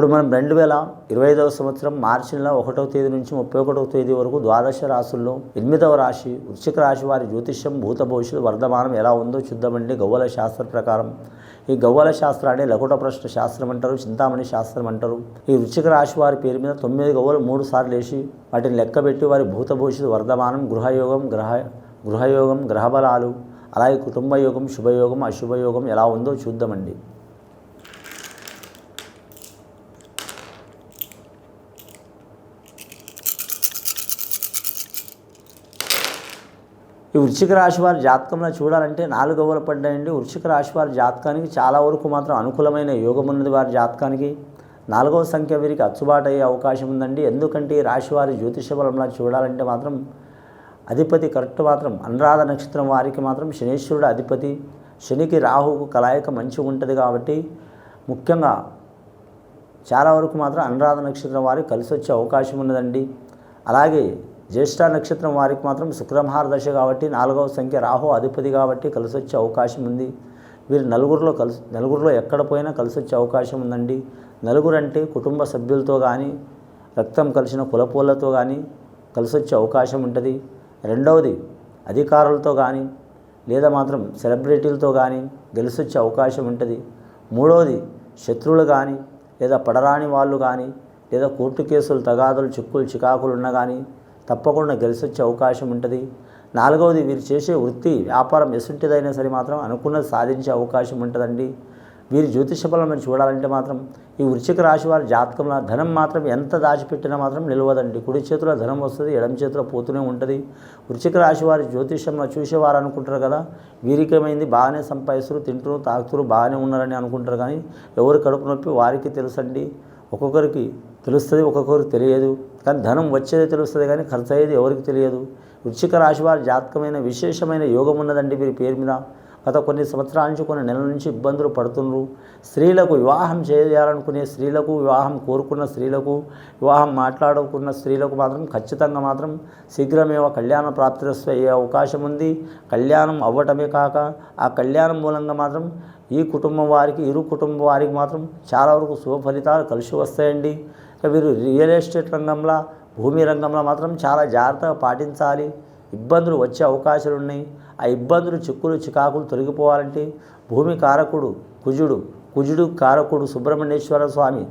ఇప్పుడు మనం 2025వ సంవత్సరం మార్చి నెల 1వ తేదీ నుంచి 31వ తేదీ వరకు ద్వాదశ రాశుల్లో 8వ రాశి వృశ్చిక రాశి వారి జ్యోతిష్యం భూత భవిష్యత్తు వర్ధమానం ఎలా ఉందో చూద్దామండి. గవ్వల శాస్త్ర ప్రకారం ఈ గవ్వల శాస్త్రాన్ని లకుట ప్రశ్న శాస్త్రం అంటారు, చింతామణి శాస్త్రం అంటారు. ఈ వృశ్చిక రాశి వారి పేరు మీద 9 గవ్వలు 3 సార్లు వేసి వాటిని లెక్కబెట్టి వారి భూత భవిష్యత్తు వర్ధమానం, గృహయోగం, గ్రహబలాలు, అలాగే కుటుంబ యోగం, శుభయోగం, అశుభయోగం ఎలా ఉందో చూద్దామండి. ఈ వృశ్చిక రాశి వారి జాతకంలో చూడాలంటే 4 గవ్వలు పడ్డాయండి. వృశ్చిక రాశి వారి జాతకానికి చాలా వరకు మాత్రం అనుకూలమైన యోగం ఉన్నది. వారి జాతకానికి 4వ సంఖ్య వీరికి అచ్చుబాటు అయ్యే అవకాశం ఉందండి. ఎందుకంటే ఈ రాశి వారి జ్యోతిష బలంలో చూడాలంటే మాత్రం అధిపతి కరెక్ట్ మాత్రం అనురాధ నక్షత్రం వారికి మాత్రం శనీశ్వరుడు అధిపతి. శనికి రాహుకు కలయిక మంచిగా ఉంటుంది కాబట్టి ముఖ్యంగా చాలా వరకు మాత్రం అనురాధ నక్షత్రం వారికి కలిసి వచ్చే అవకాశం ఉన్నదండి. అలాగే జ్యేష్ఠ నక్షత్రం వారికి మాత్రం శుక్రమహార దశ కాబట్టి 4వ సంఖ్య రాహు అధిపతి కాబట్టి కలిసి వచ్చే అవకాశం ఉంది. వీరు నలుగురిలో ఎక్కడ పోయినా కలిసి వచ్చే అవకాశం ఉందండి. నలుగురు అంటే కుటుంబ సభ్యులతో కానీ రక్తం కలిసిన కులపోళ్లతో కానీ కలిసి వచ్చే అవకాశం ఉంటుంది. రెండవది అధికారులతో కానీ లేదా మాత్రం సెలబ్రిటీలతో కానీ కలిసి వచ్చే అవకాశం ఉంటుంది. మూడవది శత్రువులు కానీ లేదా పడరాని వాళ్ళు కానీ లేదా కోర్టు కేసులు, తగాదులు, చిక్కులు, చికాకులు ఉన్నా కానీ తప్పకుండా కలిసి వచ్చే అవకాశం ఉంటుంది. 4వది వీరు చేసే వృత్తి, వ్యాపారం ఎసుంటిదైనా సరే మాత్రం అనుకున్నది సాధించే అవకాశం ఉంటుందండి. వీరి జ్యోతిష బలం మనం చూడాలంటే మాత్రం ఈ వృశ్చిక రాశి వారి జాతకంలో ధనం మాత్రం ఎంత దాచిపెట్టినా మాత్రం నిలవదండి. కుడి చేతిలో ధనం వస్తుంది, ఎడమ చేతిలో పోతూనే ఉంటుంది. వృశ్చిక రాశి వారి జ్యోతిషంలో చూసేవారు అనుకుంటారు కదా వీరికేమైంది, బాగానే సంపాదిస్తారు, తింటారు, తాగుతారు, బాగానే ఉన్నారని అనుకుంటారు. కానీ ఎవరి కడుపు నొప్పి వారికి తెలుసండి. ఒక్కొక్కరికి తెలుస్తుంది, ఒక్కొక్కరికి తెలియదు. కానీ ధనం వచ్చేది తెలుస్తుంది కానీ ఖర్చు అయ్యేది ఎవరికి తెలియదు. వృశ్చిక రాశి వారి జాతకమైన విశేషమైన యోగం ఉన్నదండి వీరి పేరు మీద. గత కొన్ని సంవత్సరాల నుంచి, కొన్ని నెలల నుంచి ఇబ్బందులు పడుతున్నారు. స్త్రీలకు వివాహం చేయాలనుకునే స్త్రీలకు, వివాహం కోరుకున్న స్త్రీలకు, వివాహం మాట్లాడుకున్న స్త్రీలకు మాత్రం ఖచ్చితంగా మాత్రం శీఘ్రమేవ కళ్యాణ ప్రాప్తిరస్తు అయ్యే అవకాశం ఉంది. కళ్యాణం అవ్వటమే కాక ఆ కళ్యాణం మూలంగా మాత్రం ఈ కుటుంబం వారికి, ఇరు కుటుంబం వారికి మాత్రం చాలా వరకు శుభ ఫలితాలు కలిసి వస్తాయండి. వీరు రియల్ ఎస్టేట్ రంగంలో, భూమి రంగంలో మాత్రం చాలా జాగ్రత్తగా పాటించాలి. ఇబ్బందులు వచ్చే అవకాశాలు ఉన్నాయి. ఆ ఇబ్బందులు, చిక్కులు, చికాకులు తొలగిపోవాలంటే భూమి కారకుడు కుజుడు కారకుడు సుబ్రహ్మణ్యేశ్వర స్వామి